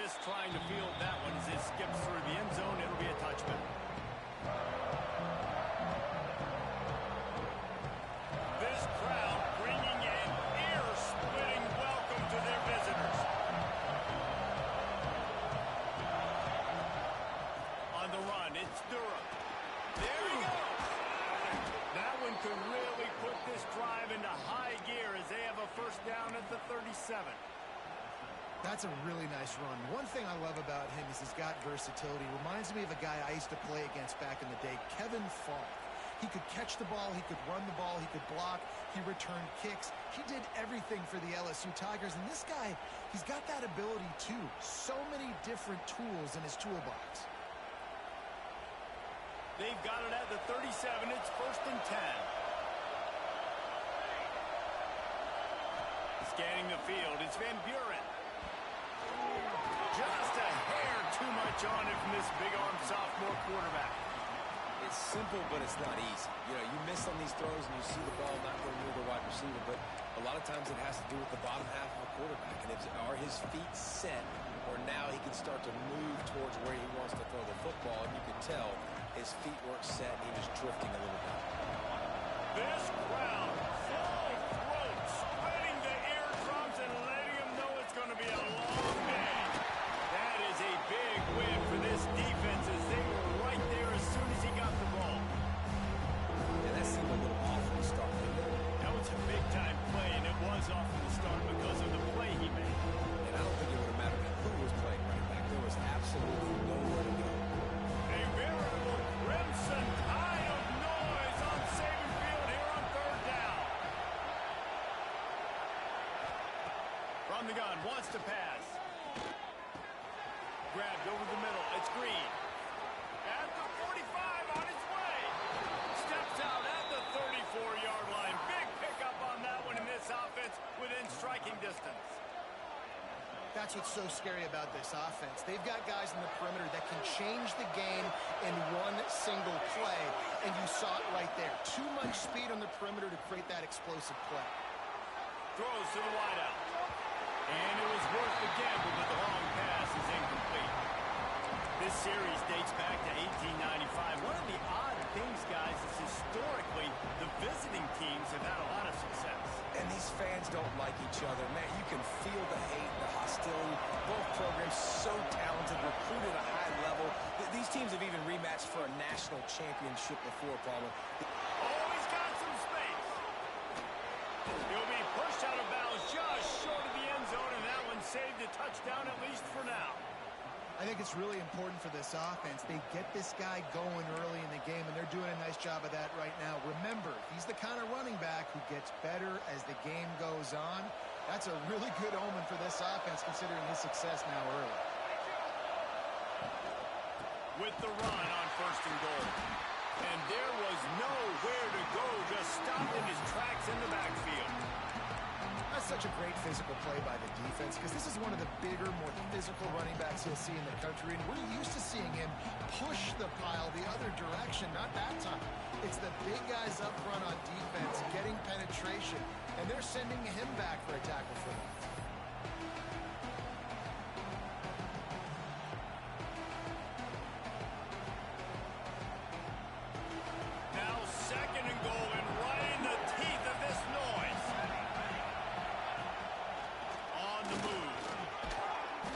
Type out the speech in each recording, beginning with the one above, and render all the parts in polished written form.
just trying to field that one as it skips through the end zone. It'll be a touchback. This crowd bringing an ear-splitting welcome to their visitors. On the run, it's Durham. There he goes. That one could really put this drive into high gear as they have a first down at the 37. That's a really nice run. One thing I love about him is he's got versatility. Reminds me of a guy I used to play against back in the day, Kevin Falk. He could catch the ball, he could run the ball, he could block, he returned kicks. He did everything for the LSU Tigers, and this guy, he's got that ability too. So many different tools in his toolbox. They've got it at the 37. It's 1st and 10. Scanning the field, it's Van Buren. Just a hair too much on it from this big-arm sophomore quarterback. It's simple, but it's not easy. You know, you miss on these throws and you see the ball not go near the wide receiver, but a lot of times it has to do with the bottom half of a quarterback. And are his feet set, or now he can start to move towards where he wants to throw the football, and you can tell his feet weren't set and he was drifting a little bit. This crowd, full throat, splitting the eardrums and letting them know it's going to be a long day. That is a big win for this defense as they were right there as soon as he got the ball. Yeah, that seemed a little off from the start. That was a big-time play, and it was off from the start because of the play he made. And I don't think it would have mattered who was playing running back. There was absolutely nowhere to go. A veritable crimson tide of noise on Saban Field here on 3rd down. From the gun, wants to pass. Grabbed over the middle. It's Green. At the 45 on its way. Steps out at the 34-yard line. Big pickup on that one in this offense within striking distance. That's what's so scary about this offense. They've got guys in the perimeter that can change the game in one single play, and you saw it right there. Too much speed on the perimeter to create that explosive play. Throws to the wideout. And it was worth the gamble, but the long pass is incomplete. This series dates back to 1895. One of the odd things, guys, is historically the visiting teams have had a lot of success. And these fans don't like each other. Man, you can feel the hate, the hostility. Both programs so talented, recruited at a high level. These teams have even rematched for a national championship before, Palmer. Oh, he's got some space. He'll be pushed out of bounds just short of the end zone, and that one saved a touchdown at least for now. I think it's really important for this offense. They get this guy going early in the game, and they're doing a nice job of that right now. Remember, he's the kind of running back who gets better as the game goes on. That's a really good omen for this offense, considering his success now early. With the run on 1st and goal. And there was nowhere to go, just stopped in his tracks in the backfield. That's such a great physical play by the defense, because this is one of the bigger, more physical running backs you'll see in the country, and we're used to seeing him push the pile the other direction. Not that time. It's the big guys up front on defense getting penetration, and they're sending him back for a tackle for them. Now 2nd and goal, and right in the teeth of this noise. On the move.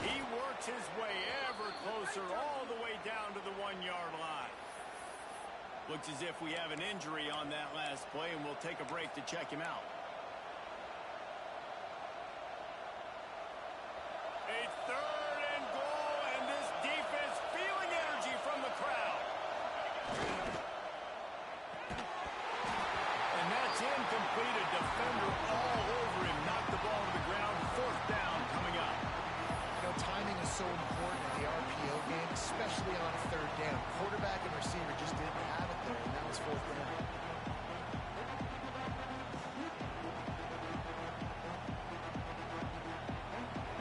He works his way ever closer all the way down to the 1-yard line. Looks as if we have an injury on that last play, and we'll take a break to check him out. A 3rd and goal, and this defense feeling energy from the crowd. And that's incomplete. A defender all over him. Knocked the ball to the ground. 4th down coming up. You know, timing is so important in the RPO game, especially on 3rd down. Quarterback and receiver just didn't have it there, and that was 4th down.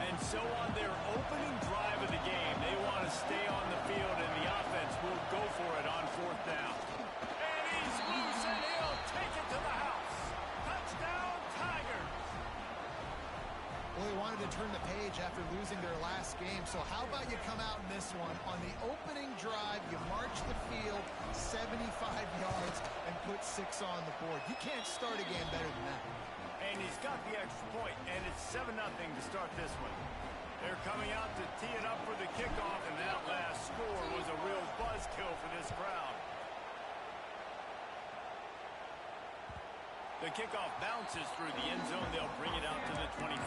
And so on their opening drive of the game, they want to stay on the field, and the offense will go for it on 4th down. And he's loose, and he'll take it to the house. Touchdown, Tigers! Well, they wanted to to turn the page after losing their last game. So how about you come out in this one? On the opening drive, you march the field 75 yards and put 6 on the board. You can't start a game better than that. And he's got the extra point, and it's 7-0 to start this one. They're coming out to tee it up for the kickoff, and that last score was a real buzzkill for this crowd. The kickoff bounces through the end zone. They'll bring it out to the 25.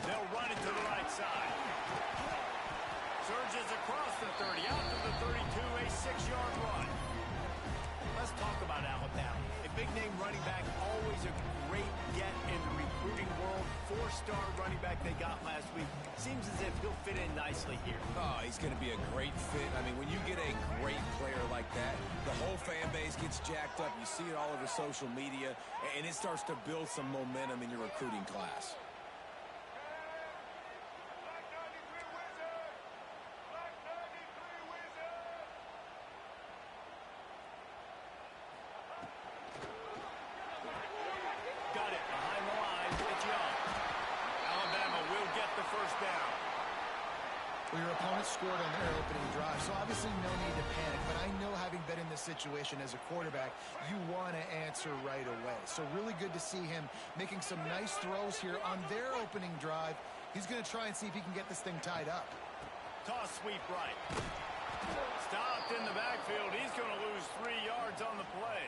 They'll run it to the right side. Surges across the 30, out to the 32, a 6-yard run. Let's talk about Alabama. A big-name running back, always a great get in the recruiting world. 4-star running back they got last week. Seems as if he'll fit in nicely here. Oh, he's going to be a great fit. I mean, when you get a great player like that, the whole fan base gets jacked up. You see it all over social media, and it starts to build some momentum in your recruiting class. Well, your opponent scored on their opening drive, so obviously no need to panic. But I know, having been in this situation as a quarterback, you want to answer right away. So really good to see him making some nice throws here on their opening drive. He's going to try and see if he can get this thing tied up. Toss sweep right. Stopped in the backfield. He's going to lose 3 yards on the play.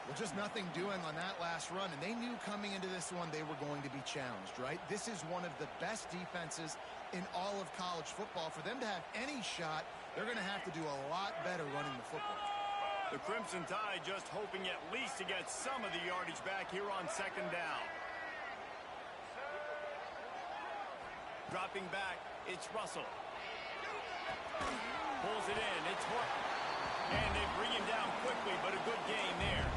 Well, just nothing doing on that last run, and they knew coming into this one they were going to be challenged, right? This is one of the best defenses in all of college football. For them to have any shot, they're going to have to do a lot better running the football. The Crimson Tide just hoping at least to get some of the yardage back here on 2nd down. Dropping back, it's Russell. Pulls it in, it's Horton. And they bring him down quickly, but a good gain there.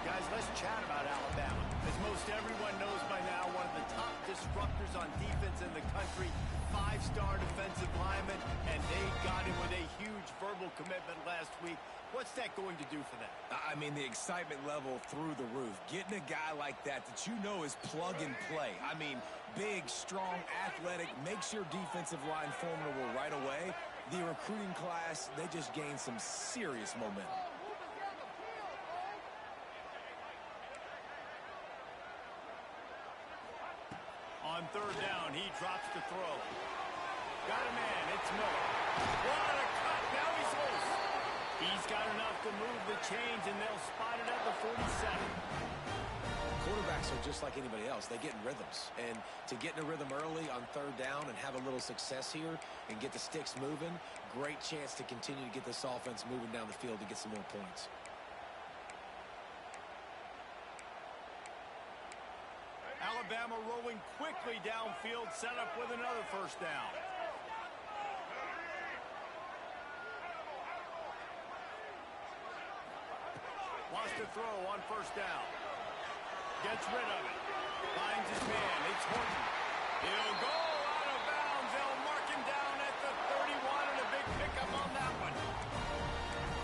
Guys, let's chat about Alabama. As most everyone knows by now, one of the top disruptors on defense in the country, 5-star defensive lineman, and they got him with a huge verbal commitment last week. What's that going to do for them? I mean, the excitement level through the roof. Getting a guy like that you know is plug and play. I mean, big, strong, athletic, makes your defensive line formidable right away. The recruiting class, they just gained some serious momentum. On 3rd down, he drops the throw. Got a man, it's Miller. What a cut, now he's loose. He's got enough to move the chains, and they'll spot it at the 47. Quarterbacks are just like anybody else. They get in rhythms. And to get in a rhythm early on 3rd down and have a little success here and get the sticks moving, great chance to continue to get this offense moving down the field to get some more points. Alabama rolling quickly downfield, set up with another 1st down. Wants to throw on 1st down. Gets rid of it. Finds his man. It's Horton. He'll go out of bounds. They'll mark him down at the 31, and a big pickup on that one.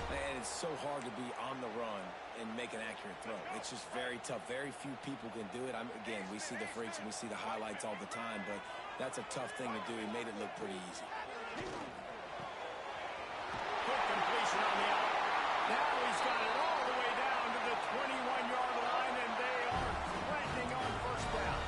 Man, it's so hard to be on the run and make an accurate throw. It's just very tough. Very few people can do it. Again, we see the freaks and we see the highlights all the time, but that's a tough thing to do. He made it look pretty easy. Quick completion on the out. Now he's got it all the way down to the 21-yard line, and they are threatening on 1st down.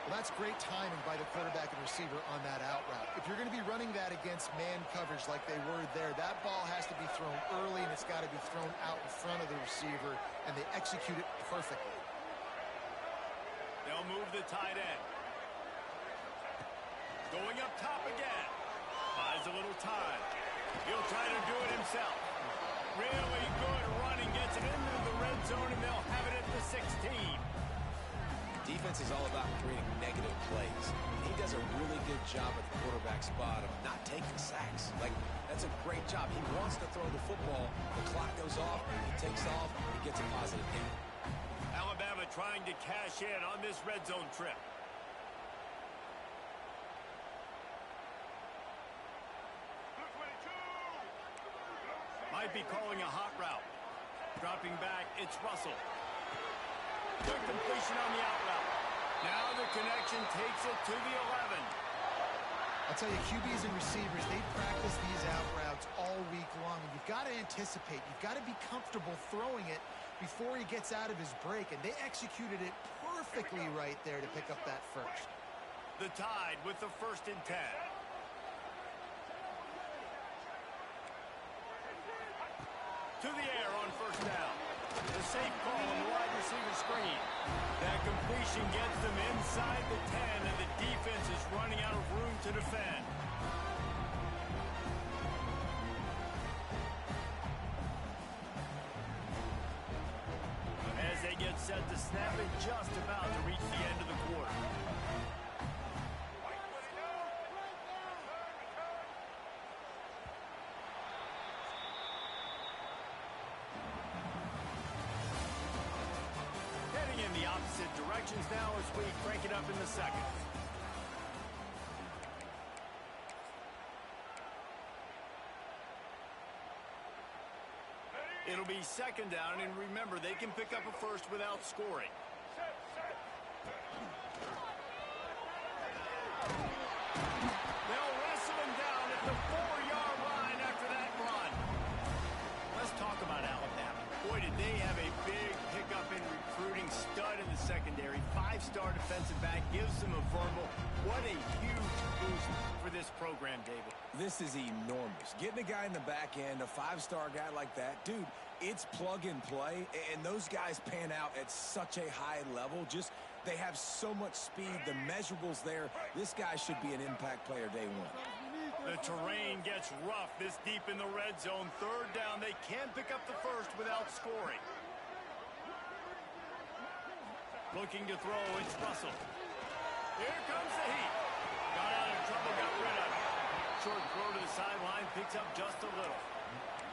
Well, that's great timing by the quarterback and receiver on that out route. If you're going to be running that against man coverage like they were there, that ball has to be thrown early, and it's got to be thrown out in front of the receiver, and they execute it perfectly. They'll move the tight end. Going up top again. Buys a little time. He'll try to do it himself. Really good running, gets it into the red zone, and they'll have it at the 16. Defense is all about creating negative plays. He does a really good job at the quarterback spot of not taking sacks. Like, that's a great job. He wants to throw the football. The clock goes off. He takes off. He gets a positive gain. Alabama trying to cash in on this red zone trip. Might be calling a hot route. Dropping back, it's Russell. Good completion on the out route. Now the connection takes it to the 11. I'll tell you, QBs and receivers, they practice these out routes all week long. And you've got to anticipate. You've got to be comfortable throwing it before he gets out of his break. And they executed it perfectly right there to pick up that first. The Tide with the 1st and 10. To the air on 1st down. The safe call on the wide receiver screen. That completion gets them inside the 10, and the defense is running out of room to defend. As they get set to snap it, just about to reach the end of the quarter. In the opposite directions now as we crank it up in the second. It'll be 2nd down, and remember, they can pick up a first without scoring. They'll wrestle him down at the 4-yard line after that run. Let's talk about Alabama. Boy, did they have a big pickup in recruiting. Stud in the secondary. 5-star defensive back. Gives them a verbal. What a huge boost for this program, David. This is enormous. Getting a guy in the back end, a 5-star guy like that, dude, it's plug and play, and those guys pan out at such a high level. Just, they have so much speed. The measurables there. This guy should be an impact player day one. The terrain gets rough this deep in the red zone. 3rd down. They can't pick up the first without scoring. Looking to throw, it's Russell. Here comes the heat. Got out of trouble, got rid of it. Short throw to the sideline, picks up just a little.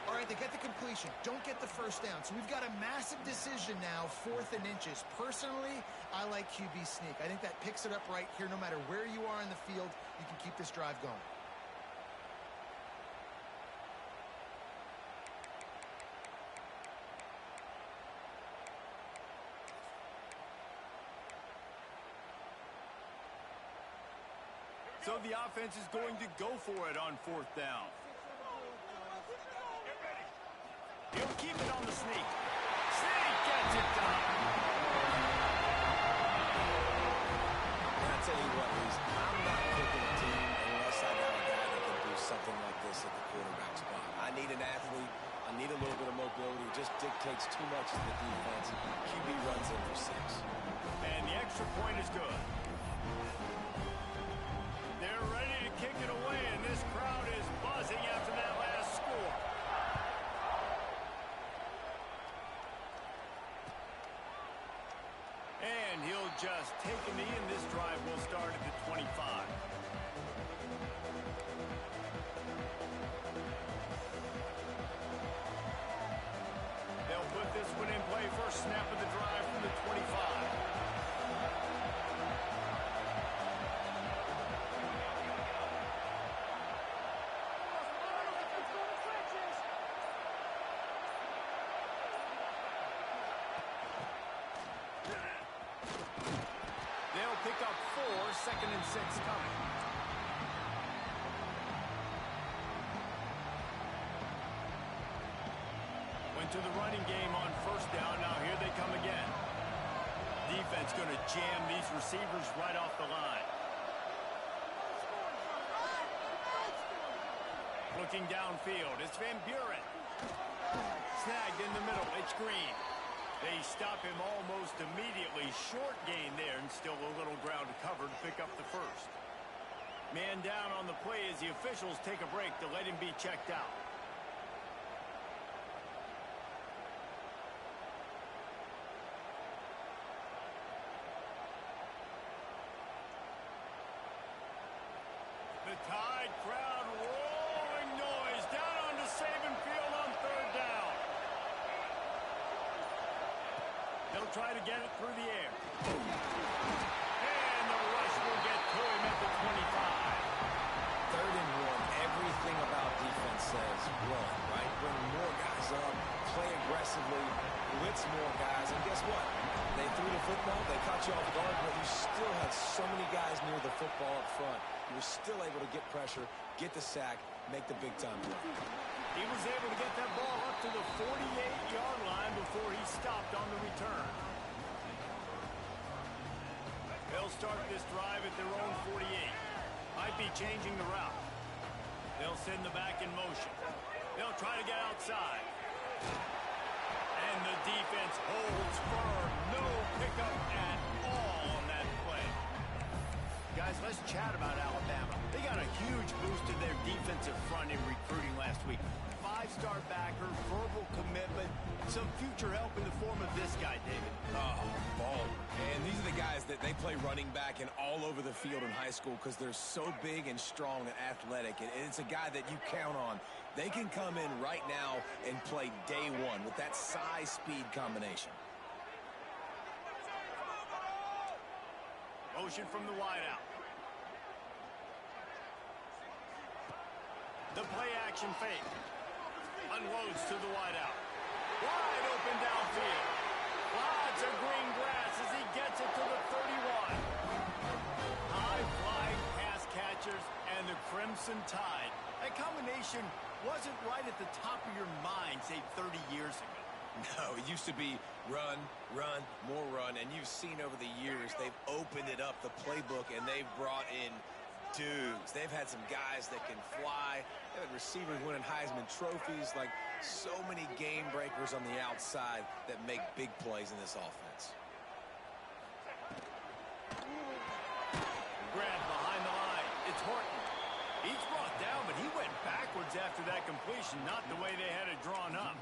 All right, they get the completion. Don't get the first down. So we've got a massive decision now, 4th and inches. Personally, I like QB sneak. I think that picks it up right here. No matter where you are in the field, you can keep this drive going. So the offense is going to go for it on 4th down. He'll keep it on the sneak. Sneak gets it done. And I tell you what, Reese, I'm not picking a team unless I got a guy that can do something like this at the quarterback spot. I need an athlete. I need a little bit of mobility. It just dictates too much to the defense. QB runs in for 6. And the extra point is good. They're ready to kick it away, and this crowd is buzzing after that last score. And he'll just take a knee, and this drive will start at the 25. They'll put this one in play. First snap of the drive from the 25. Pick up 4, 2nd and 6 coming. Went to the running game on 1st down. Now here they come again. Defense going to jam these receivers right off the line. Looking downfield, it's Van Buren. Snagged in the middle, it's Green. They stop him almost immediately. Short gain there, and still a little ground to cover to pick up the first. Man down on the play as the officials take a break to let him be checked out. They'll try to get it through the air. And the rush will get to him at the 25. 3rd and 1. Everything about defense says run, right? Bring more guys up, play aggressively, blitz more guys, and guess what? They threw the football, they caught you off guard, but you still had so many guys near the football up front. You were still able to get pressure, get the sack, make the big-time play. He was able to get that ball up to the 48-yard line before he stopped on the return. They'll start this drive at their own 48. Might be changing the route. They'll send the back in motion. They'll try to get outside. And the defense holds firm. No pickup at all on that play. Guys, let's chat about Alabama. They got a huge boost to their defensive front in recruiting last week. 5-star backer, verbal commitment, some future help in the form of this guy, David. Oh, baller. And these are the guys that they play running back and all over the field in high school because they're so big and strong and athletic. And it's a guy that you count on. They can come in right now and play day one with that size-speed combination. Motion from the wideout. The play-action fake. Unloads to the wideout. Wide open downfield. Lots of green grass as he gets it to the 31. High-flying pass catchers and the Crimson Tide. That combination wasn't right at the top of your mind, say, 30 years ago. No, it used to be run, run, more run, and you've seen over the years they've opened it up, the playbook, and they've brought in dudes. They've had some guys that can fly. They've had receivers winning Heisman trophies, like so many game breakers on the outside that make big plays in this offense. Grab behind the line. It's Horton. He's brought down, but he went backwards after that completion, not the way they had it drawn up.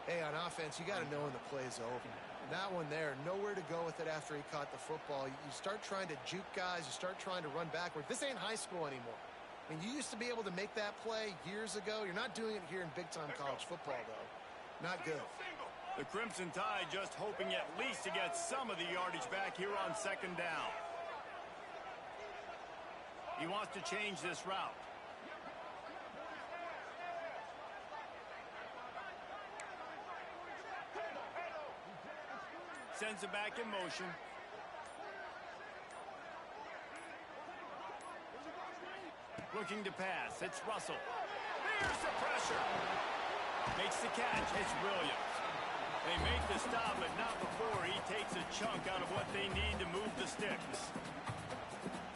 Hey, on offense, you got to know when the play's over. That one there, nowhere to go with it after he caught the football. You start trying to juke guys. You start trying to run backward. This ain't high school anymore. I mean, you used to be able to make that play years ago. You're not doing it here in big-time college football, though. Not good. The Crimson Tide just hoping at least to get some of the yardage back here on 2nd down. He wants to change this route. Sends it back in motion. Looking to pass. It's Russell. There's the pressure. Makes the catch. It's Williams. They make the stop, but not before he takes a chunk out of what they need to move the sticks.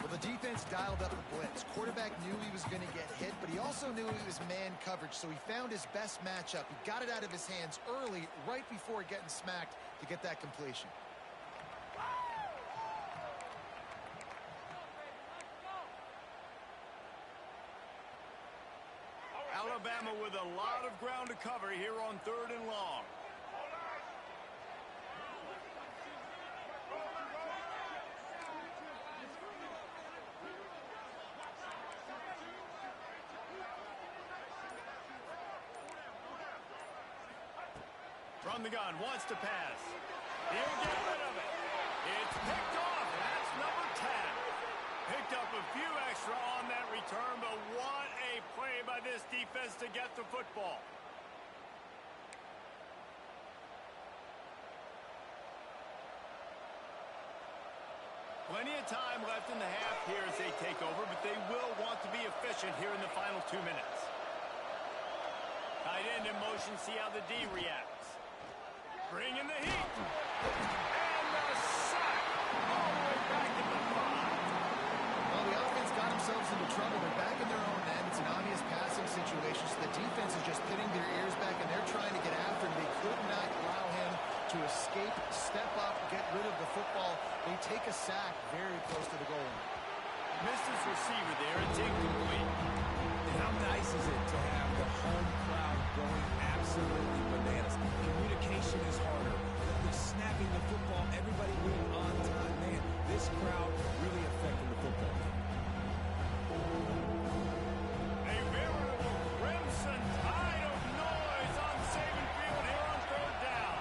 Well, the defense dialed up the blitz. Quarterback knew he was going to get hit, but he also knew he was man coverage, so he found his best matchup. He got it out of his hands early, right before getting smacked, to get that completion. Alabama with a lot of ground to cover here on 3rd and long. From the gun, wants to pass. He'll get rid of it. It's picked off. That's number 10. Picked up a few extra on that return, but what a play by this defense to get the football. Plenty of time left in the half here as they take over, but they will want to be efficient here in the final 2 minutes. Tight end in motion, see how the D reacts. Bringing the heat. And the sack. All the way back in the 5. Well, the offense got themselves into trouble. They're back in their own end. It's an obvious passing situation, so the defense is just pinning their ears back, and they're trying to get after him. They could not allow him to escape, step up, get rid of the football. They take a sack very close to the goal line. Missed his receiver there. It's incomplete. And how nice is it to have the home crowd going absolutely bananas? Communication is harder. They're snapping the football, everybody moving on time. Man, this crowd really affecting the football game. A veritable crimson tide of noise on Saban Field here on 3rd down.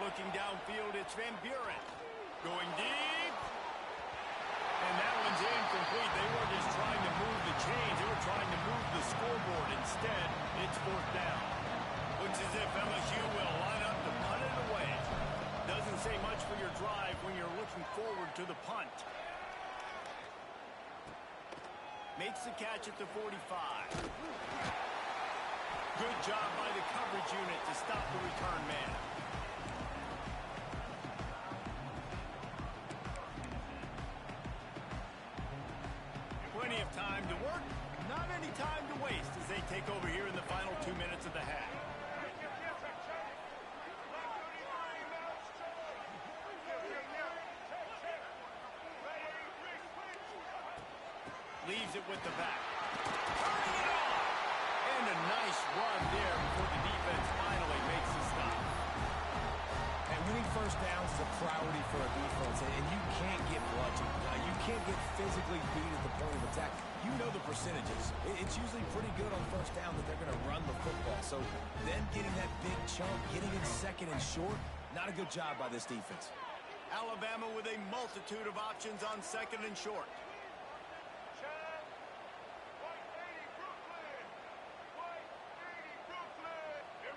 Looking downfield, it's Van Buren. Going deep. And that one's incomplete. They weren't just trying to move the chains. They were trying to move the scoreboard. Instead, it's fourth down. Looks as if LSU will line up to punt it away. Doesn't say much for your drive when you're looking forward to the punt. Makes the catch at the 45. Good job by the coverage unit to stop the return man. Plenty of time to work, not any time to waste as they take over here in the final 2 minutes of the half. Leaves it with the back. Turning it on! And a nice run there before the defense finally makes the stop. And winning first downs is a priority for a defense, and you can't get bludgeoned. You can't get physically beat at the point of attack. You know the percentages. It's usually pretty good on first down that they're going to run the football. So then getting that big chunk, getting it second and short, not a good job by this defense. Alabama with a multitude of options on second and short.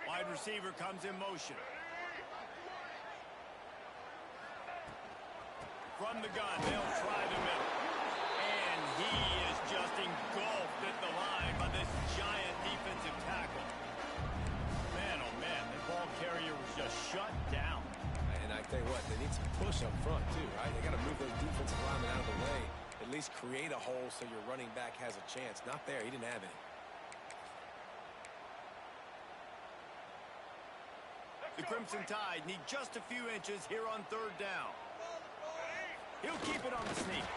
Wide receiver comes in motion. From the gun, they'll try the middle. And he is just engulfed at the line by this giant defensive tackle. Man, oh man, the ball carrier was just shut down. And I tell you what, they need some push up front too, right? They got to move those defensive linemen out of the way. At least create a hole so your running back has a chance. Not there. He didn't have any. The Crimson Tide need just a few inches here on third down. He'll keep it on the sneak.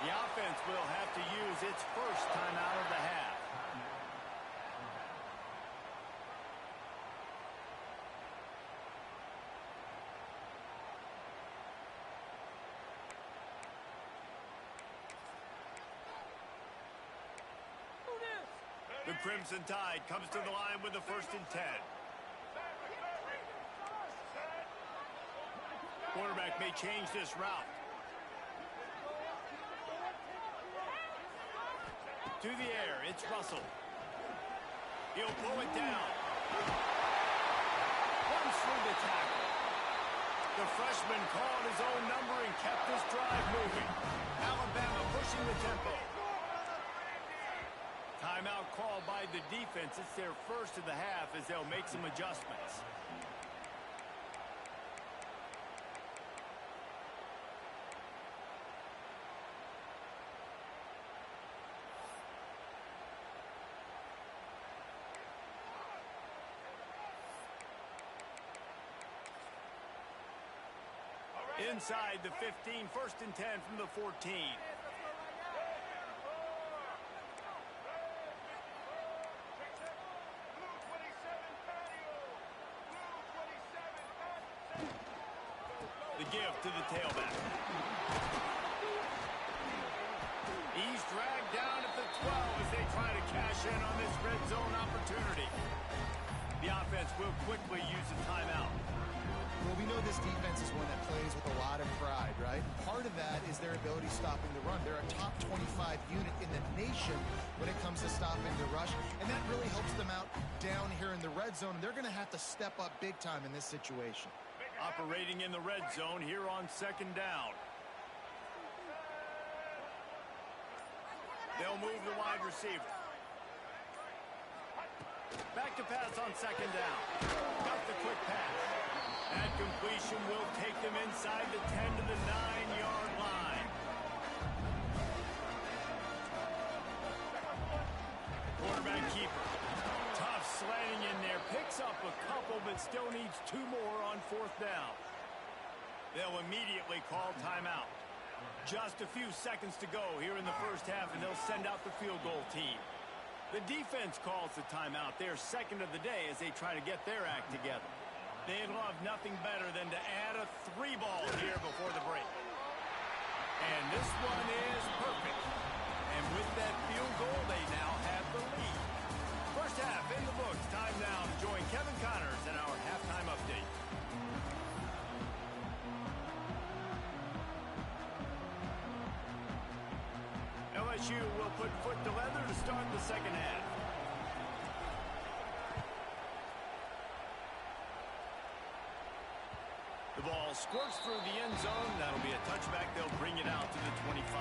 The offense will have to use its first timeout of the half. The Crimson Tide comes to the line with the 1st and 10. Quarterback may change this route. To the air, it's Russell. He'll pull it down. Runs through the tackle. The freshman called his own number and kept this drive moving. Alabama pushing the tempo. Timeout called by the defense. It's their first of the half as they'll make some adjustments. Inside the 15, 1st and 10 from the 14. The give to the tailback. He's dragged down at the 12 as they try to cash in on this red zone opportunity. The offense will quickly use a timeout. Well, we know this defense is one that plays with a lot of pride, right? Part of that is their ability stopping the run. They're a top 25 unit in the nation when it comes to stopping the rush, and that really helps them out down here in the red zone, and they're going to have to step up big time in this situation. Operating in the red zone here on 2nd down. They'll move the wide receiver. Back to pass on 2nd down. Got the quick pass. That completion will take them inside the 10 to the 9-yard line. Quarterback keeper. Tough slanting in there. Picks up a couple, but still needs 2 more on 4th down. They'll immediately call timeout. Just a few seconds to go here in the first half, and they'll send out the field goal team. The defense calls the timeout. They're second of the day as they try to get their act together. They'd love nothing better than to add a 3-ball here before the break. And this one is perfect. And with that field goal, they now have the lead. First half in the books. Time now to join Kevin Connors in our halftime update. put foot to leather to start the second half. The ball squirts through the end zone. That'll be a touchback. They'll bring it out to the 25.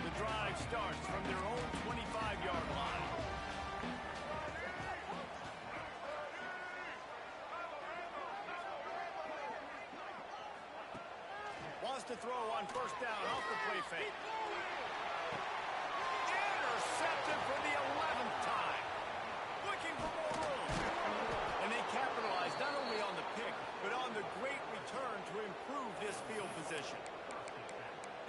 The drive starts from their own 25-yard line. Wants to throw on first down off the play fake. Intercepted for the 11th time. Looking for more room. And they capitalize not only on the pick, but on the great return to improve this field position.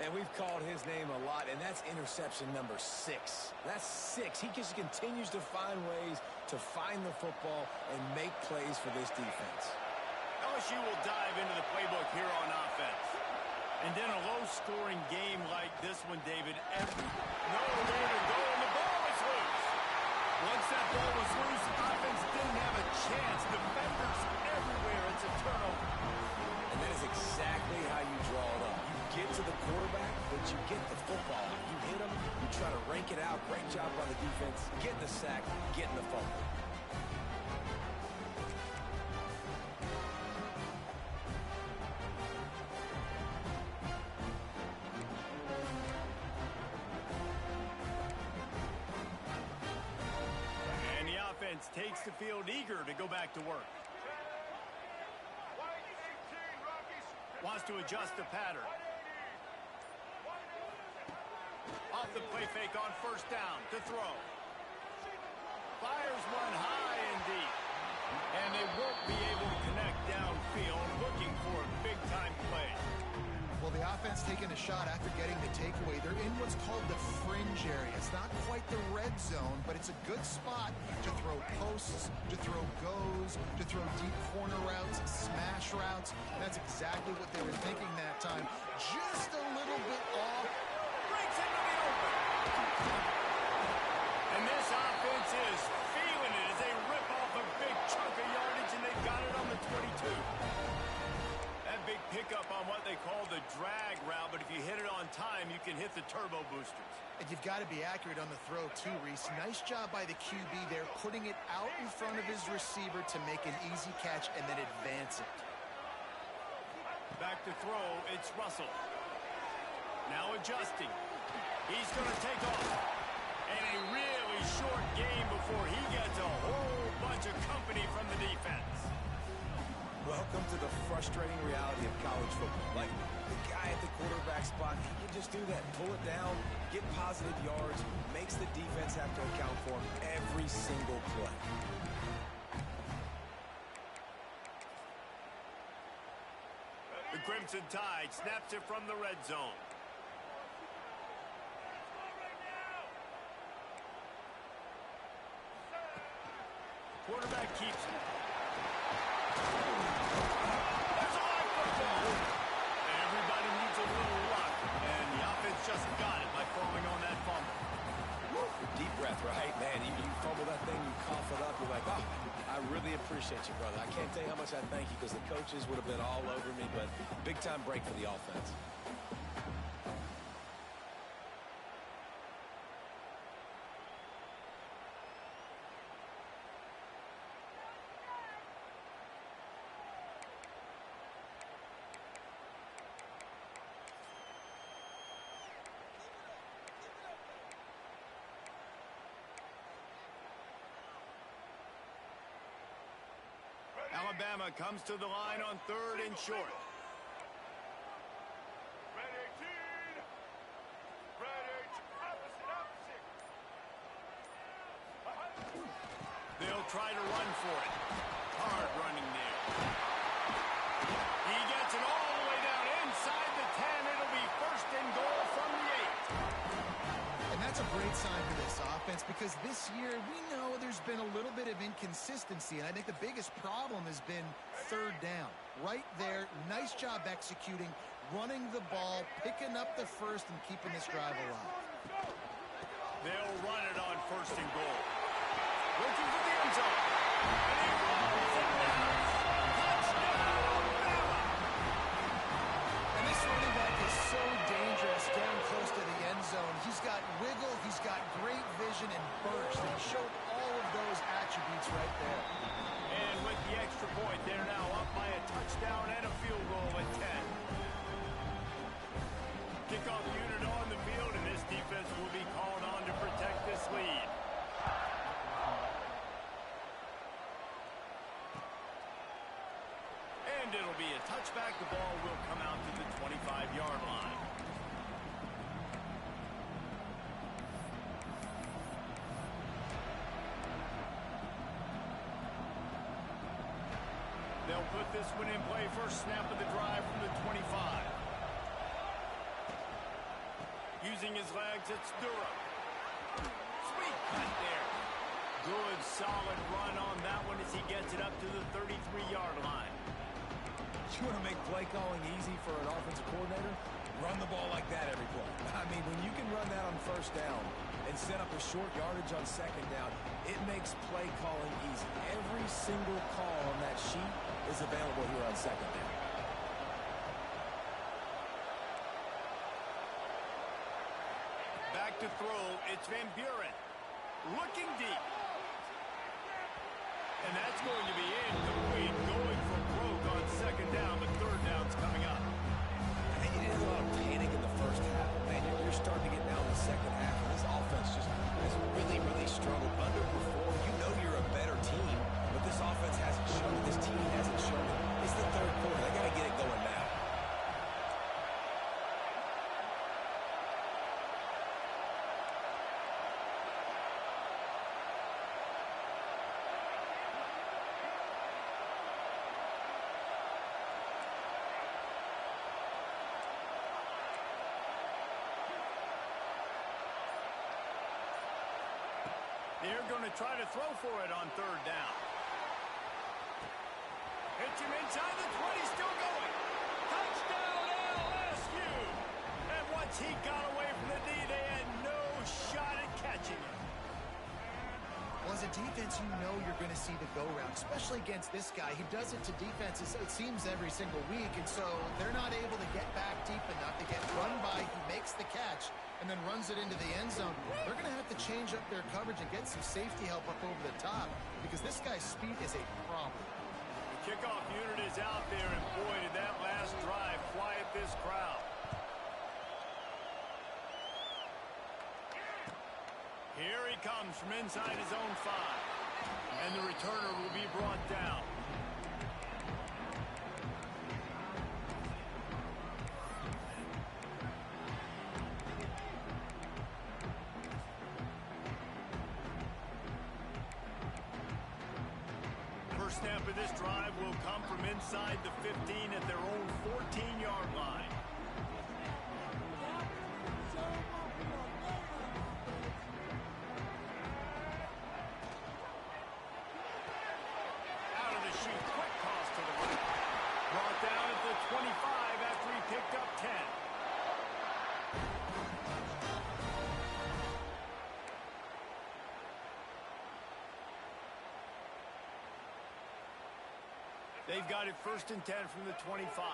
And we've called his name a lot, and that's interception number 6. That's 6. He just continues to find ways to find the football and make plays for this defense. LSU will dive into the playbook here on offense. And then a low-scoring game like this one, David, nowhere to go, and the ball is loose. Once that ball was loose, offense didn't have a chance. Defenders everywhere. It's a turnover. And that is exactly how you draw it up. You get to the quarterback, but you get the football. You hit him, you try to rake it out. Great job by the defense. Getting the sack, getting the fumble. Takes the field eager to go back to work. Wants to adjust the pattern. Off the play fake on first down to throw. Fires one high and deep. And they won't be able to connect downfield, looking for a big-time play. Well, the offense taking a shot after getting the takeaway. They're in what's called the fringe area. It's not quite the red zone, but it's a good spot to throw posts, to throw goes, to throw deep corner routes, smash routes. That's exactly what they were thinking that time. Just a little bit off. Breaks into the open. And this offense is feeling it as they rip off a big chunk of yardage, and they've got it on the 22. Big pickup on what they call the drag route, but if you hit it on time, you can hit the turbo boosters. And you've got to be accurate on the throw too, Reese. Nice job by the QB there, putting it out in front of his receiver to make an easy catch and then advance it. Back to throw, it's Russell. Now adjusting. He's going to take off. And a really short game before he gets a whole bunch of company from the defense. Welcome to the frustrating reality of college football. Like, the guy at the quarterback spot, he can just do that. Pull it down, get positive yards, makes the defense have to account for him every single play. The Crimson Tide snaps it from the red zone. Quarterback keeps it. Just got it by falling on that fumble. Woo, deep breath, right? Man, you fumble that thing, you cough it up, you're like, oh, I really appreciate you, brother. I can't tell you how much I thank you because the coaches would have been all over me, but big-time break for the offense. Alabama comes to the line on 3rd and short. They'll try to run for it. Hard running there. He gets it all the way down inside the 10. It'll be 1st and goal from the 8. And that's a great sign for this offense because this year we know there's been a little bit of inconsistency, and I think the biggest problem has been 3rd down. Right there, nice job executing, running the ball, picking up the first, and keeping this drive alive. They'll run it on first and goal. Looking for the end zone. And he runs it down. Touchdown, Bama! And this running back is so dangerous down close to the end zone. He's got wiggle, he's got great vision and burst, and he showed all of those attributes right there. And with the extra point, they're now up by a touchdown and a field goal at 10. Kickoff unit on the field, and this defense will be called on to protect this lead. And it'll be a touchback. The ball will come out to the 25-yard line. They'll put this one in play. First snap of the drive from the 25. Using his legs, it's Durham. Sweet cut there. Good, solid run on that one as he gets it up to the 33-yard line. You want to make play calling easy for an offensive coordinator? Run the ball like that every play. I mean, when you can run that on first down and set up a short yardage on second down, it makes play calling easy. Every single call on that sheet is available here on second down. Back to throw, it's Van Buren. Looking deep. And that's going to be incomplete. Going for broke on second down, but third down's coming up. And you didn't have a lot of panic in the first half. Man, you're starting to get down in the second half, and this offense just has really, really struggled. Underperformed. You know you're a better team, but this offense hasn't shown it. This team hasn't shown it. It's the third quarter. They got to get it going now. They're going to try to throw for it on third down. Hits him inside the 20, still going. Touchdown, LSU! And once he got away from the D, they had no shot at catching him. Well, as a defense, you know you're going to see the go-round, especially against this guy. He does it to defenses, it seems, every single week, and so they're not able to get back deep enough to get run by. He makes the catch and then runs it into the end zone. They're going to have to change up their coverage and get some safety help up over the top because this guy's speed is a problem. The kickoff unit is out there, and boy, did that last drive quiet this crowd. Here he comes from inside his own 5. And the returner will be brought down. First snap of this drive will come from inside the 15 at their own 14-yard line. Quick toss to the right. Brought down at the 25 after he picked up 10. They've got it first and 10 from the 25.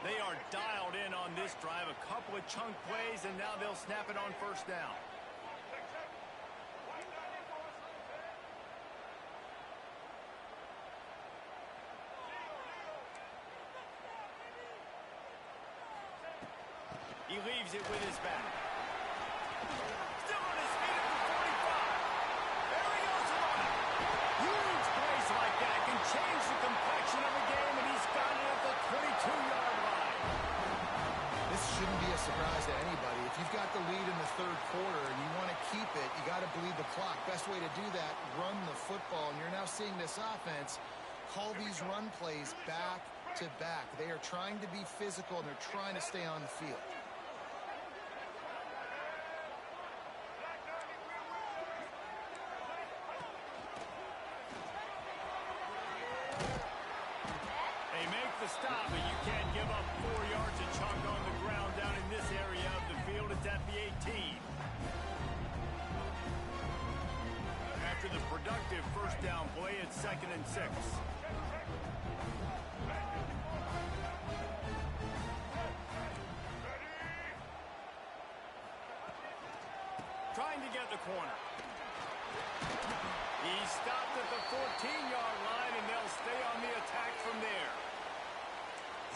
They are dialed in on this drive. A couple of chunk plays, and now they'll snap it on first down. He leaves it with his back. Still on his feet at the 45. There he goes to run. Huge plays like that can change the complexion of a game, and he's got it at the 22-yard line. it. You got to bleed the clock. Best way to do that, run the football. And you're now seeing this offense call these run plays back to back. They are trying to be physical, and they're trying to stay on the field. They make the stop, but you can't give up 4 yards a chunk on the ground down in this area of the field. It's at the 18. After the productive first down play, it's 2nd and 6. Trying to get the corner. He stopped at the 14-yard line, and they'll stay on the attack from there.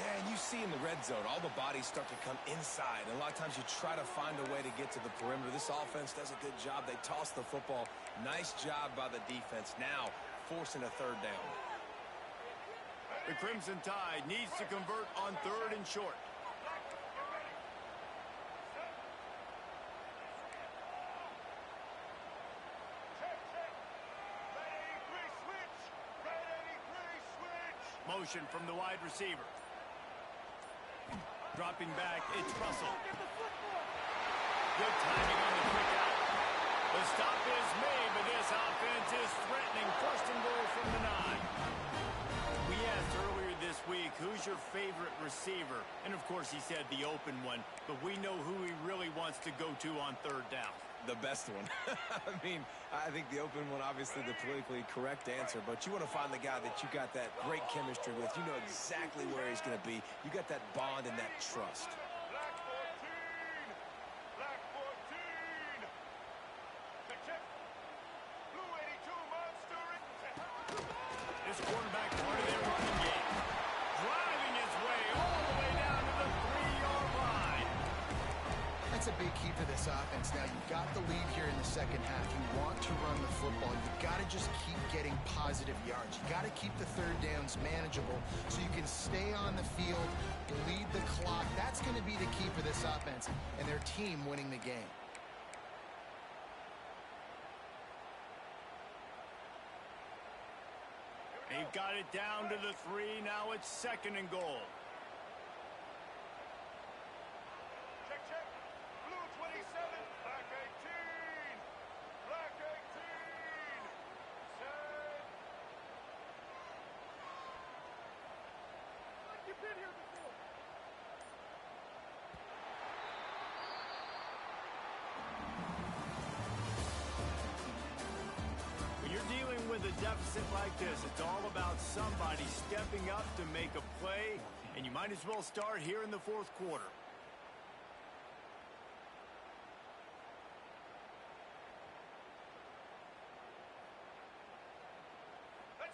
Yeah, and you see in the red zone, all the bodies start to come inside. And a lot of times you try to find a way to get to the perimeter. This offense does a good job. They toss the football. Nice job by the defense. Now forcing a 3rd down. The Crimson Tide needs to convert on 3rd and short. Motion from the wide receiver. Dropping back, it's Russell. Good timing on the quick out. The stop is made, but this offense is threatening. 1st and goal from the 9. We asked earlier this week, who's your favorite receiver? And, of course, he said the open one. But we know who he really wants to go to on 3rd down. The best one. I mean, I think the open one, obviously the politically correct answer, but you want to find the guy that you got that great chemistry with. You know exactly where he's going to be. You got that bond and that trust. Black 14. Black 14. Check, check. Blue 82 monster. This quarterback part of their running game. Driving his way all the way down to the 3-yard line. That's a big key for this offense. Now, you've got the lead here in the 2nd half. You want to run the football. You've got to just keep getting positive yards. You got to keep the 3rd downs manageable so you can stay on the field, bleed the clock. That's going to be the key for this offense and their team winning the game. They've got it down to the 3. Now it's 2nd and goal. Check, check. Blue 27. Black 18. Black 18. Set. You've been here before. When you're dealing with a deficit like this, it's all about somebody stepping up to make a play, and you might as well start here in the 4th quarter.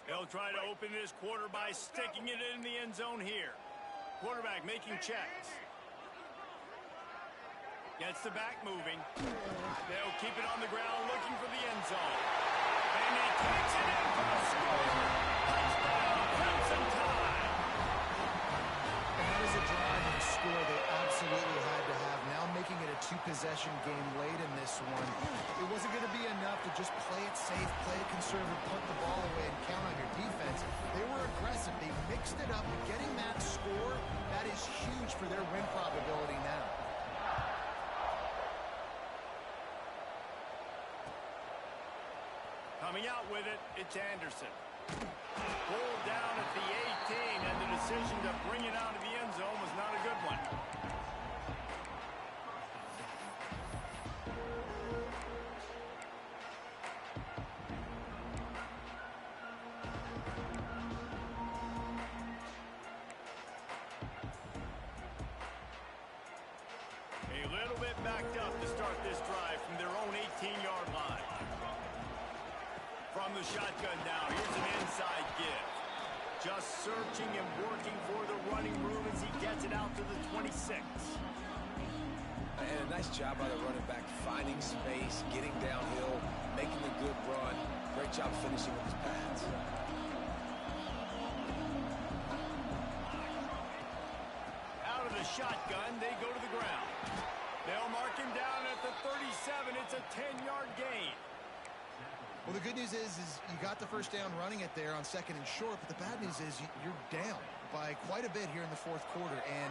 They'll try to open this quarter by sticking it in the end zone here. Quarterback making checks. Gets the back moving. They'll keep it on the ground looking for the end zone. And he takes it in for a score. Touchdown, Crimson Tide. And that is a drive and a score they absolutely had to have. Now making it a 2-possession game late in this one. It wasn't going to be enough to just play it safe, play it conservative, punt the ball away, and count on your defense. They were aggressive. They mixed it up. But getting that score, that is huge for their win probability now. Coming out with it, it's Anderson. Pulled down at the 18, and the decision to bring it out of the end zone was not a good one. A little bit backed up to start this drive from their own 18-yard line. From the shotgun now, here's an inside give. Just searching and working for the running room as he gets it out to the 26. And a nice job by the running back, finding space, getting downhill, making a good run. Great job finishing with his pads. Out of the shotgun, they go to the ground. They'll mark him down at the 37. It's a 10-yard gain. Well, the good news is you got the first down running it there on 2nd and short, but the bad news is you're down by quite a bit here in the 4th quarter, and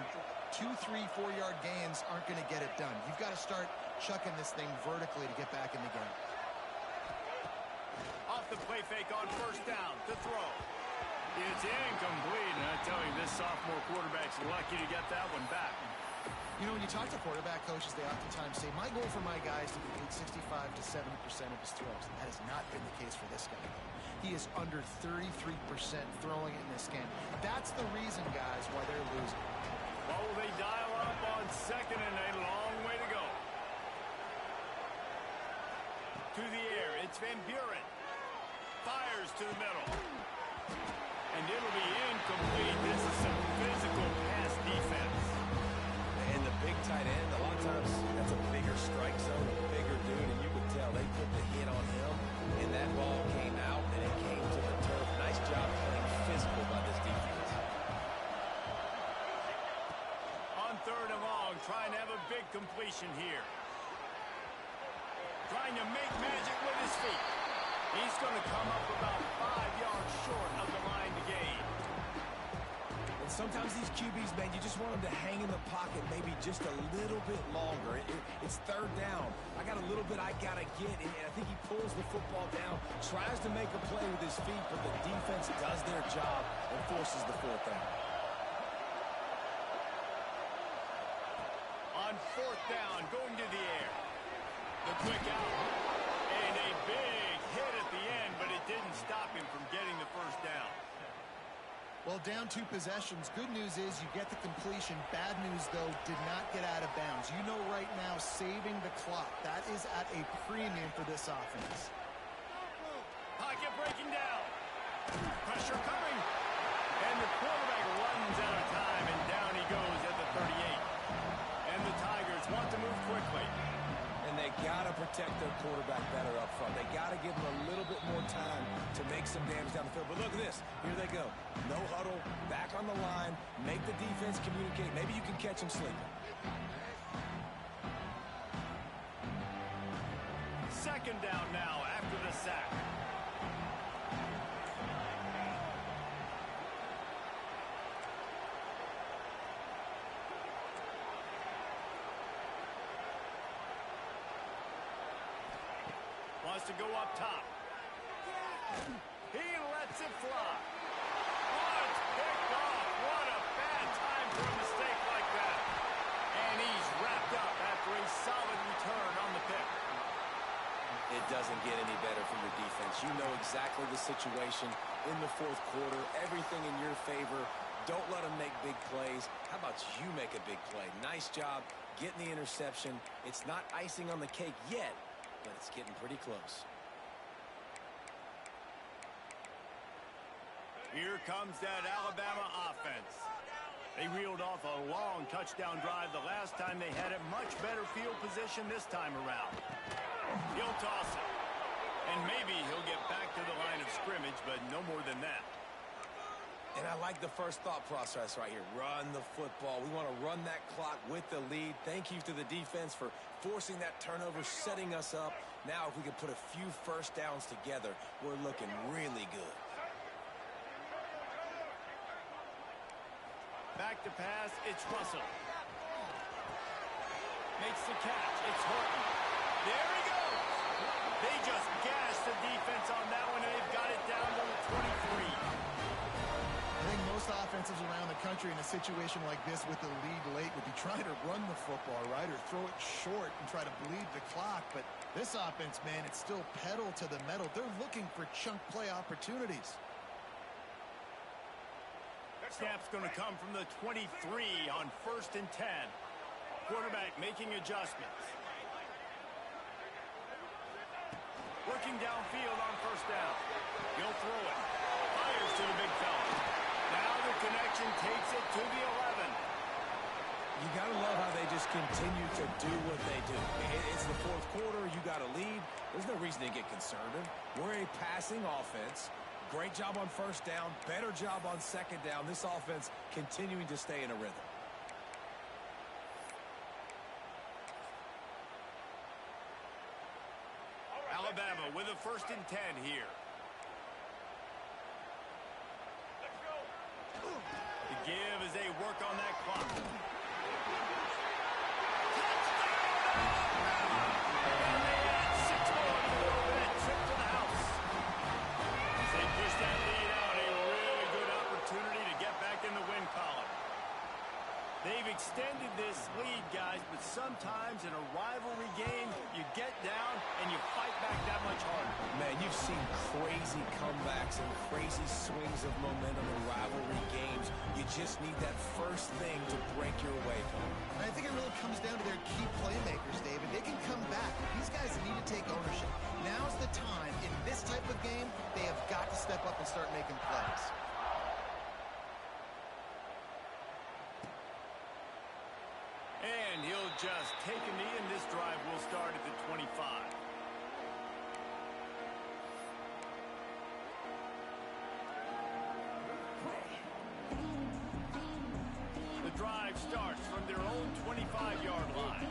2, 3, 4-yard gains aren't going to get it done. You've got to start chucking this thing vertically to get back in the game. Off the play fake on 1st down to throw. It's incomplete, and I tell you, this sophomore quarterback's lucky to get that one back. You know, when you talk to quarterback coaches, they oftentimes say, my goal for my guy is to complete 65 to 70% of his throws. That has not been the case for this guy. He is under 33% throwing in this game. That's the reason, guys, why they're losing. Well, they dial up on 2nd and a long way to go. To the air, it's Van Buren. Fires to the middle. And it'll be incomplete. This is some physical pass defense. And the big tight end, a lot of times that's a bigger strike zone, a bigger dude, and you could tell they put the hit on him, and that ball came out, and it came to the turf. Nice job playing physical by this defense. On 3rd and long, trying to have a big completion here. Trying to make magic with his feet. He's going to come up about 5 yards short of the line to gain. And sometimes these QBs, man, you just want them to hang in the pocket maybe just a little bit longer. It's 3rd down. I got a little bit I got to get, and I think he pulls the football down, tries to make a play with his feet, but the defense does their job and forces the 4th down. On 4th down, going to the air. The quick out. And a big hit at the end, but it didn't stop him from getting the 1st down. Well, down 2 possessions. Good news is you get the completion. Bad news, though, did not get out of bounds. You know right now, saving the clock. That is at a premium for this offense. Pocket breaking down. Pressure coming. And the quarterback runs out of time, and down he goes at the 38. And the Tigers want to move quickly. And they got to protect their quarterback better up front. They got to give him a little bit more time to make some damage down the field. But look at this. Here they go. No huddle, back on the line, make the defense communicate. Maybe you can catch them sleeping. 2nd down now after the sack. Wants to go up top. He lets it fly. Oh, it's picked off. What a bad time for a mistake like that. And he's wrapped up after a solid return on the pick. It doesn't get any better for your defense. You know exactly the situation in the 4th quarter. Everything in your favor. Don't let them make big plays. How about you make a big play? Nice job getting the interception. It's not icing on the cake yet, but it's getting pretty close. Here comes that Alabama offense. They reeled off a long touchdown drive the last time they had it. Much better field position this time around. He'll toss it. And maybe he'll get back to the line of scrimmage, but no more than that. And I like the first thought process right here. Run the football. We want to run that clock with the lead. Thank you to the defense for forcing that turnover, setting us up. Now, if we can put a few 1st downs together, we're looking really good. Back to pass, it's Russell. Makes the catch, it's Horton. There he goes. They just gashed the defense on that one, and they've got it down to the 23. I think most offenses around the country in a situation like this with the lead late would be trying to run the football, right, or throw it short and try to bleed the clock. But this offense, man, it's still pedal to the metal. They're looking for chunk play opportunities. Snap's going to come from the 23 on 1st and 10. Quarterback making adjustments. Working downfield on 1st down. He'll throw it. Fires to the big fella. Now the connection takes it to the 11. You got to love how they just continue to do what they do. It's the 4th quarter. You got a lead. There's no reason to get conservative. We're a passing offense. Great job on 1st down. Better job on 2nd down. This offense continuing to stay in a rhythm. Alabama with a 1st and 10 here. Let's go. The give as they work on that clock. And they add 6 more to go with that trip to the house. As they push that lead out, a really good opportunity to get back in the win column. They've extended this lead, guys, but sometimes in a rivalry game, you get down and you fight back that much harder. Man, you've seen crazy comebacks and crazy swings of momentum in rivalry games. You just need that first thing to break your way home. And I think it really comes down to their key playmakers, David. They can come back. These guys need to take ownership. Now's the time. In this type of game, they have got to step up and start making plays. And he'll just take a knee, and this drive will start at the 25. The drive starts from their own 25-yard line.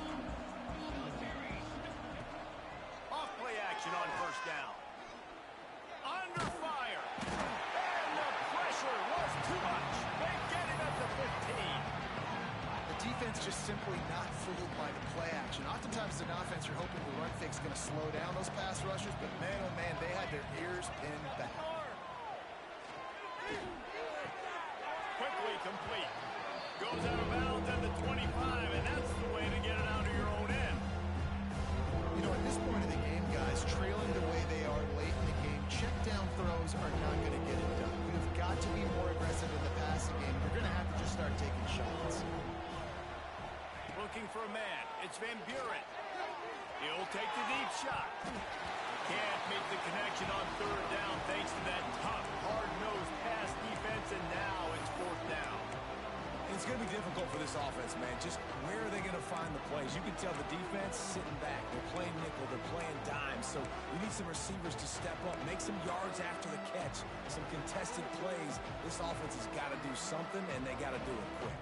Off-play action on 1st down. Under fire. And the pressure was too much. They get him at the 15. Defense just simply not fooled by the play action. Oftentimes, as an offense, you're hoping the run fake's going to slow down those pass rushers, but man, oh man, they had their ears pinned back. Quickly complete. Goes out of bounds at the 25, and that's the way to get it out of your own end. You know, at this point of the game, guys, trailing the way they are late in the game, check down throws are not going to get it done. You've got to be more aggressive in the passing game. You're going to have to just start taking shots. Looking for a man. It's Van Buren. He'll take the deep shot. Can't make the connection on 3rd down thanks to that tough, hard-nosed pass defense, and now it's 4th down. It's going to be difficult for this offense, man. Just where are they going to find the plays? You can tell the defense sitting back. They're playing nickel. They're playing dime. So you need some receivers to step up, make some yards after the catch, some contested plays. This offense has got to do something, and they got to do it quick.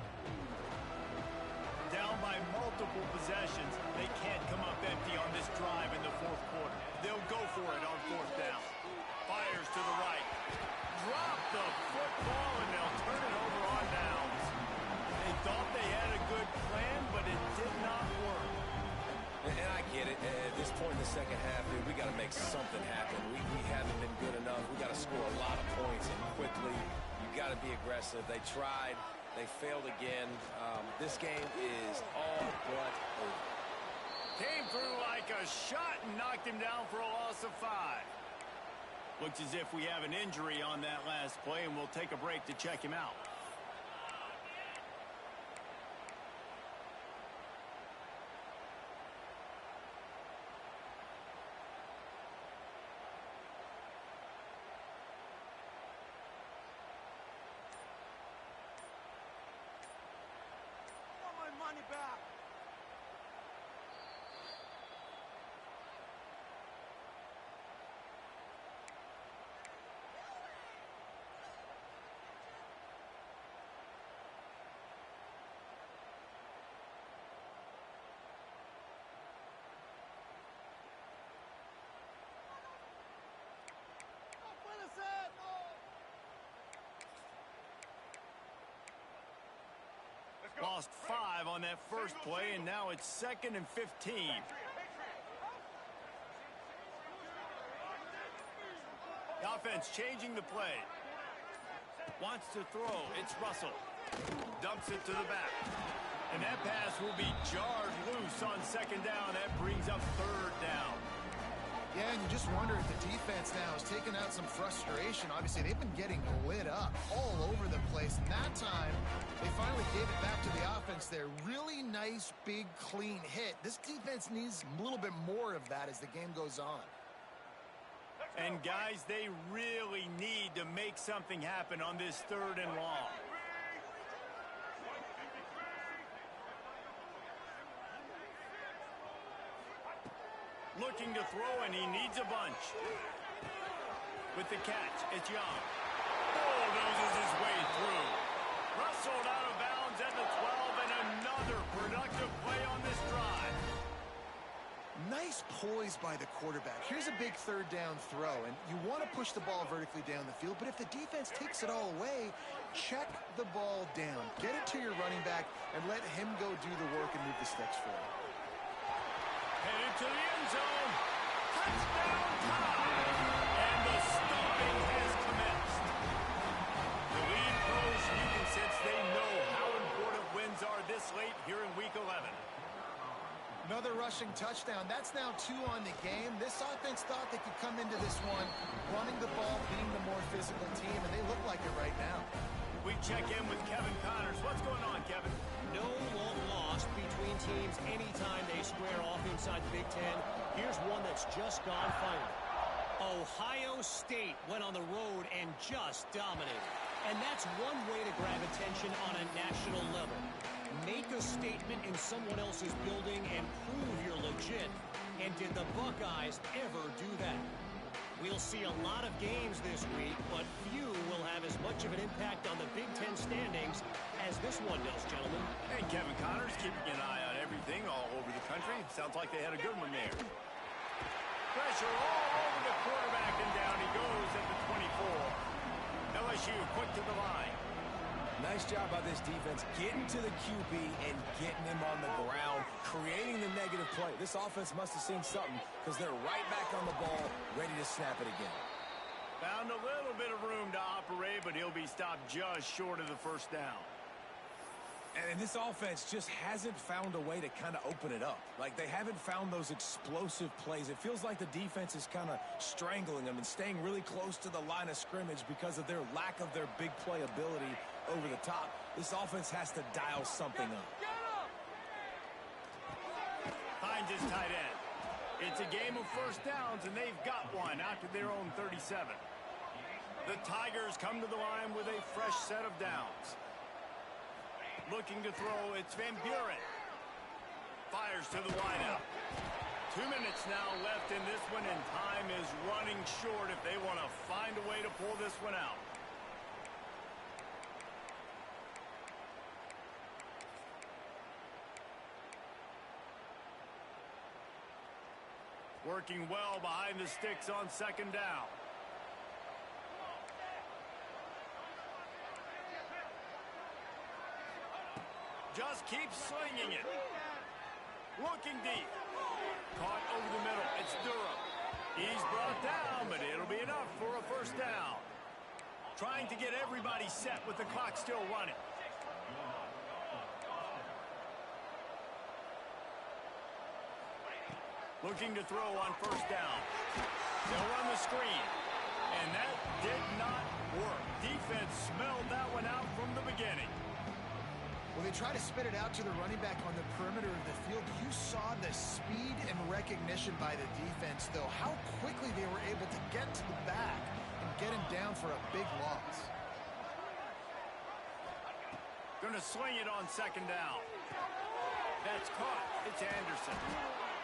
Down by multiple possessions, they can't come up empty on this drive in the 4th quarter. They'll go for it on 4th down. Fires to the right. Drop the football, and they'll turn it over on downs. They thought they had a good plan, but it did not work. And I get it. At this point in the second half, dude, we got to make something happen. We haven't been good enough. We got to score a lot of points, and quickly. You got to be aggressive. They tried. They failed again. This game is all but over. Came through like a shot and knocked him down for a loss of 5. Looks as if we have an injury on that last play, and we'll take a break to check him out. Money back. Lost 5 on that first play, and now it's 2nd and 15. The offense changing the play. Wants to throw. It's Russell. Dumps it to the back. And that pass will be jarred loose on 2nd down. That brings up 3rd down. Yeah, and you just wonder if the defense now has taken out some frustration. Obviously, they've been getting lit up all over the place. And that time, they finally gave it back to the offense there. Really nice, big, clean hit. This defense needs a little bit more of that as the game goes on. And, guys, they really need to make something happen on this 3rd and long. Looking to throw, and he needs a bunch. With the catch, it's Young. Bulldozes his way through. Rustled out of bounds at the 12, and another productive play on this drive. Nice poise by the quarterback. Here's a big third down throw, and you want to push the ball vertically down the field, but if the defense takes it all away, check the ball down. Get it to your running back and let him go do the work and move the sticks for you. Headed to the end zone. Touchdown time! And the starting has commenced. The lead grows, you can sense they know how important wins are this late here in Week 11. Another rushing touchdown. That's now 2 on the game. This offense thought they could come into this one running the ball, being the more physical team, and they look like it right now. We check in with Kevin Connors. What's going on, Kevin? No love lost between teams anytime they square off inside the Big Ten. Here's one that's just gone final. Ohio State went on the road and just dominated. And that's one way to grab attention on a national level. Make a statement in someone else's building and prove you're legit. And did the Buckeyes ever do that? We'll see a lot of games this week, but few will have as much of an impact on the Big Ten standings as this one does, gentlemen. Hey, Kevin Connors keeping an eye on everything all over the country. Sounds like they had a good one there. Pressure all over the quarterback, and down he goes at the 24. LSU quick to the line. Nice job by this defense getting to the QB and getting him on the ground, creating the negative play. This offense must have seen something because they're right back on the ball, ready to snap it again. Found a little bit of room to operate, but he'll be stopped just short of the first down. And this offense just hasn't found a way to kind of open it up. Like, they haven't found those explosive plays. It feels like the defense is kind of strangling them and staying really close to the line of scrimmage because of their lack of their big play ability over the top. This offense has to dial something up. Finds his tight end. It's a game of first downs, and they've got one out to their own 37. The Tigers come to the line with a fresh set of downs. Looking to throw, it's Van Buren. Fires to the wideout. 2 minutes now left in this one, and time is running short if they want to find a way to pull this one out. Working well behind the sticks on second down. Just keeps slinging it. Looking deep. Caught over the middle. It's Durham. He's brought down, but it'll be enough for a first down. Trying to get everybody set with the clock still running. Looking to throw on first down. They'll run the screen. And that did not work. Defense smelled that one out from the beginning. When they try to spit it out to the running back on the perimeter of the field, you saw the speed and recognition by the defense, though, how quickly they were able to get to the back and get him down for a big loss. Going to sling it on second down. That's caught. It's Anderson.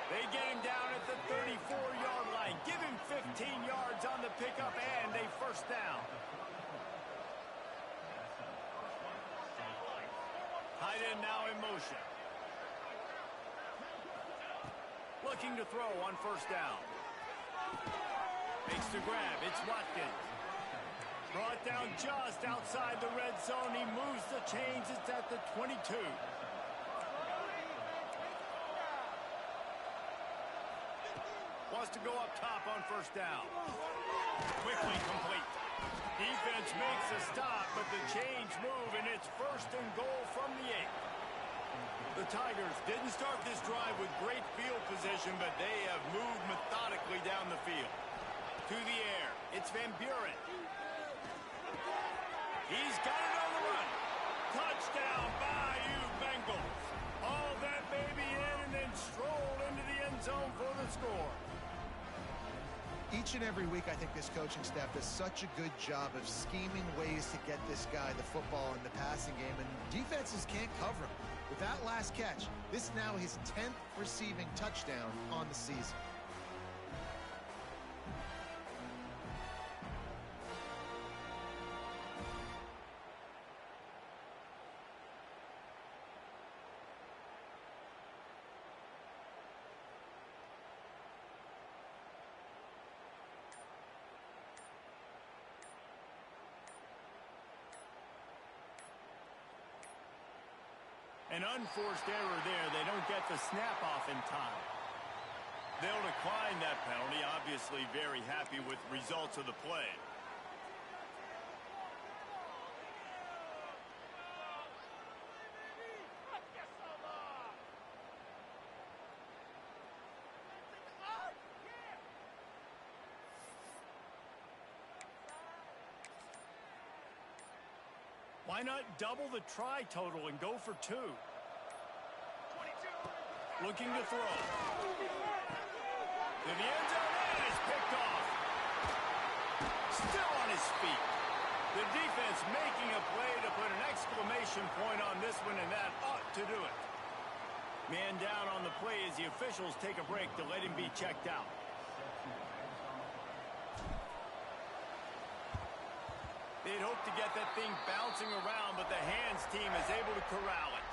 They get him down at the 34-yard line. Give him 15 yards on the pickup and a first down. Tight end now in motion. Looking to throw on first down. Makes the grab. It's Watkins. Brought down just outside the red zone. He moves the chains. It's at the 22. Wants to go up top on first down. Quickly complete. Defense makes a stop, but the chains move, and it's first and goal from the 8. The Tigers didn't start this drive with great field position, but they have moved methodically down the field. To the air, it's Van Buren. He's got it on the run. Touchdown, Bayou Bengals. Haul that baby in and then stroll into the end zone for the score. Each and every week, I think this coaching staff does such a good job of scheming ways to get this guy the football in the passing game, and defenses can't cover him. With that last catch, this is now his 10th receiving touchdown on the season. An unforced error there. They don't get the snap off in time. They'll decline that penalty. Obviously very happy with results of the play. Why not double the try total and go for 2? Looking to throw. To the end zone, and it's picked off. Still on his feet. The defense making a play to put an exclamation point on this one, and that ought to do it. Man down on the play as the officials take a break to let him be checked out. They'd hope to get that thing bouncing around, but the hands team is able to corral it.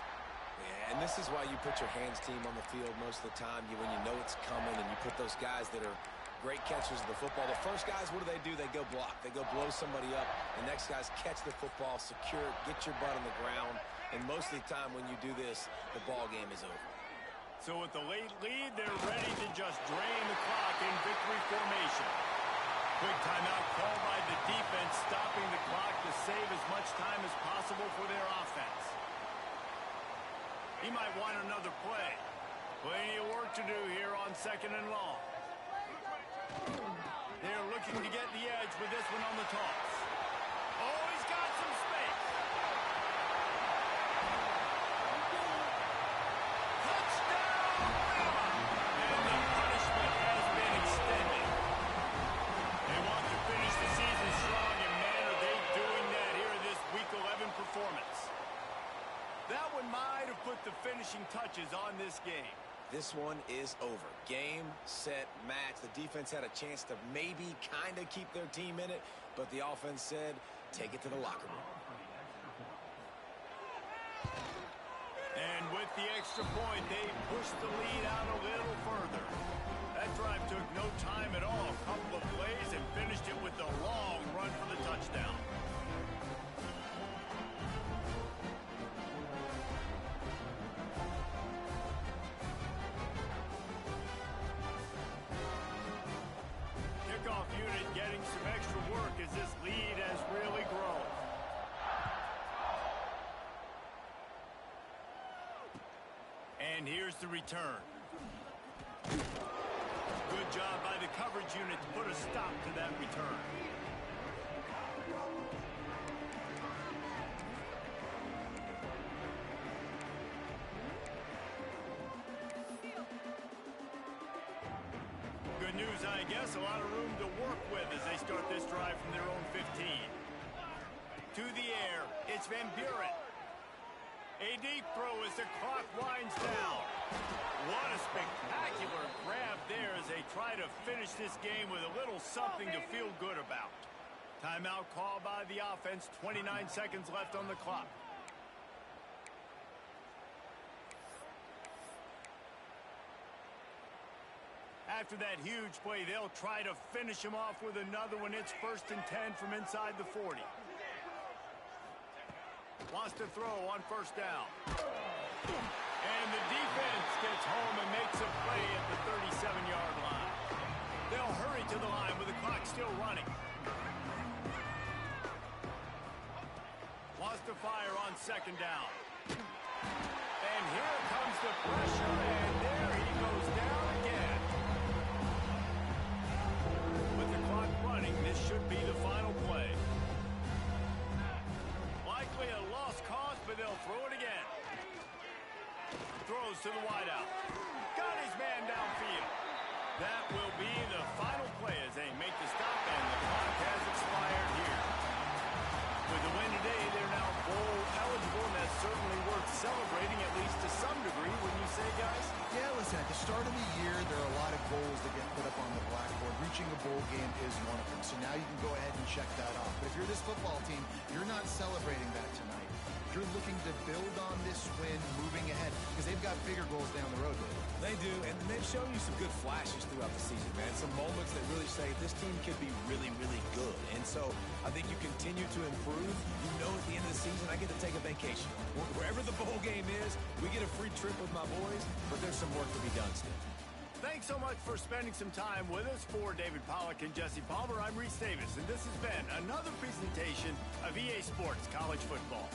Yeah, and this is why you put your hands team on the field most of the time. When you know it's coming, and you put those guys that are great catchers of the football. The first guys, what do? They go block. They go blow somebody up. The next guys catch the football, secure it, get your butt on the ground. And most of the time when you do this, the ball game is over. So with the late lead, they're ready to just drain the clock in victory formation. Quick timeout called by the defense, stopping the clock to save as much time as possible for their offense. He might want another play. Plenty of work to do here on 2nd and long. They're looking to get the edge with this one on the toss. Oh, he's got some space. Touchdown, Bama! And the punishment has been extended. They want to finish the season strong, and man, are they doing that here in this Week 11 performance. That one might have put the finishing touches on this game. This one is over. Game, set, match. The defense had a chance to maybe kind of keep their team in it, but the offense said, take it to the locker room. And with the extra point, they pushed the lead out a little further. That drive took no time at all. A couple of plays and finished it with a long run for the touchdown. Kickoff unit getting some extra work as this lead has really grown. And here's the return. Good job by the coverage unit to put a stop to that return. Good news, I guess. A lot of room to work with as they start this drive from their own 15. To the air, it's Van Buren. A deep throw as the clock winds down. What a spectacular grab there as they try to finish this game with a little something to feel good about. Timeout called by the offense. 29 seconds left on the clock. After that huge play, they'll try to finish him off with another one. It's 1st and 10 from inside the 40. Wants to throw on 1st down. And the defense gets home and makes a play at the 37-yard line. They'll hurry to the line with the clock still running. Wants to fire on 2nd down. And here comes the pressure, and there he goes down again. With the clock running, this should be the final play. Likely a lost cause, but they'll throw it again. Throws to the wideout. Got his man downfield. That will be the final play as they make the stop, and the clock has expired here. With the win today, they're now bowl eligible, and that's certainly worth celebrating, at least to some degree, wouldn't you say, guys? Yeah, listen, at the start of the year, there are a lot of goals that get put up on the blackboard. Reaching a bowl game is one of them. So now you can go ahead and check that off. But if you're this football team, you're not celebrating that tonight. You're looking to build on this win moving ahead because they've got bigger goals down the road, David. They do, and they've shown you some good flashes throughout the season, man. Some moments that really say this team could be really, really good. And so I think you continue to improve. You know at the end of the season, I get to take a vacation. Wherever the bowl game is, We get a free trip with my boys, but there's some work to be done still. Thanks so much for spending some time with us. For David Pollack and Jesse Palmer, I'm Reese Davis, and this has been another presentation of EA Sports College Football.